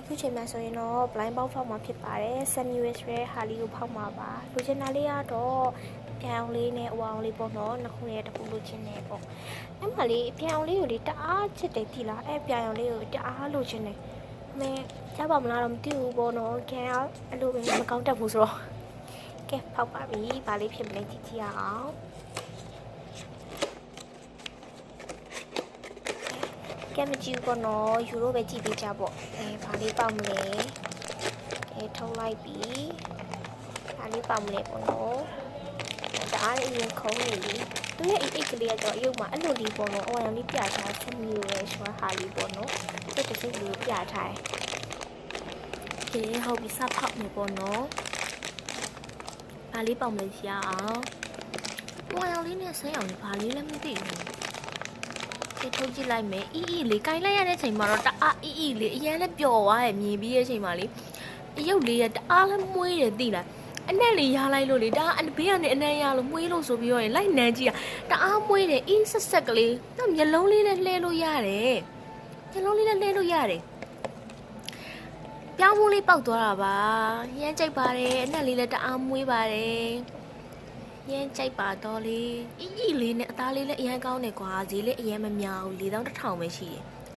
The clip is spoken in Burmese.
ခုချိန်မှာဆိုရင်တော့ blind box ဖောက်မှာဖြစ်ပါတယ်။ Samuel ရဲ့ဟာလီကိုဖောက်မှာပါ။လိုချင်တာလေးကတော့ပြန်အောင်လေးနဲ့အဝအောင်လေးပေါ့နော်။နှစ်ခုရဲ့တစ်ခုလိုချင်တယ်ပေါ့။အဲ့မှာလေးပြန်အောင်လေးကိုလေတအားချစ်တယ်တိလား။အဲ့ပြန်အောင်လေးကိုတအားလိုချင်တယ်။ရပါမလားတော့မသိဘူးပေါ့နော်။ခင်ဗျာအဲ့လိုပဲမကောင်းတတ်ဘူးဆိုတော့ကဲဖောက်ပါပြီ။ဘာလေးဖြစ်မလဲကြည့်ကြည့်အောင်။ကဲမကြည့်ဘူးပေါ့နော်ယူရိုပဲကြည့်ပေးကြပေါ့ဘာလေးပေါက်မလဲထုတ်လိုက်ပြီဘာလေးပေါက်မလဲပေါ့နော်တအားလေးရင်ခုံးနေပြီသူရဲ့အိတ်ကလေးကတော့အယုတ်မှာအဲ့လိုလေးပေါ့နော်အဝါရောင်လေးပြထားဆင်းမျိုးရဲ့ရှွာဟာလေးပေါ့နော်သူတစ်စိတ်လေးပြထားတယ်ဟုတ်ပြီစဖောက်နေပေါ့နော်ဘာလေးပေါက်မလဲရှာအောင်အဝါရောင်လေးနဲ့ဆင်းအောင်ဘာလေးလည်းမသိဘူးထုတ်ကြည့်လိုက်မယ်အီလေးကိုင်းလိုက်ရတဲ့အချိန်မှာတော့တအားအီလေးအရန်လည်းပျော်သွားရမြင်ပြီးတဲ့အချိန်မှာလေအယုတ်လေးရတအားလည်းမွေးတယ်သိလားအနက်လေးရလိုက်လို့လေဒါဘေးကနေအနက်ရလို့မွေးလို့ဆိုပြီးတော့ရင်လိုက်နန်းကြည့်တာတအားမွေးတယ်အီးဆက်ဆက်ကလေးတော့မျက်လုံးလေးလည်းလှဲလို့ရတယ်မျက်လုံးလေးလည်းလှဲလို့ရတယ်ပြောင်းမိုးလေးပေါက်သွားတာပါရမ်းကြိုက်ပါတယ်အနက်လေးလည်းတအားမွေးပါတယ်ရမ်းကြိုက်ပါတော့လေအီလေးနဲ့အသားလေးလည်းအရန်ကောင်းတယ်ကွာဈေးလေးအရန်မများဘူး4100ပဲရှိတယ်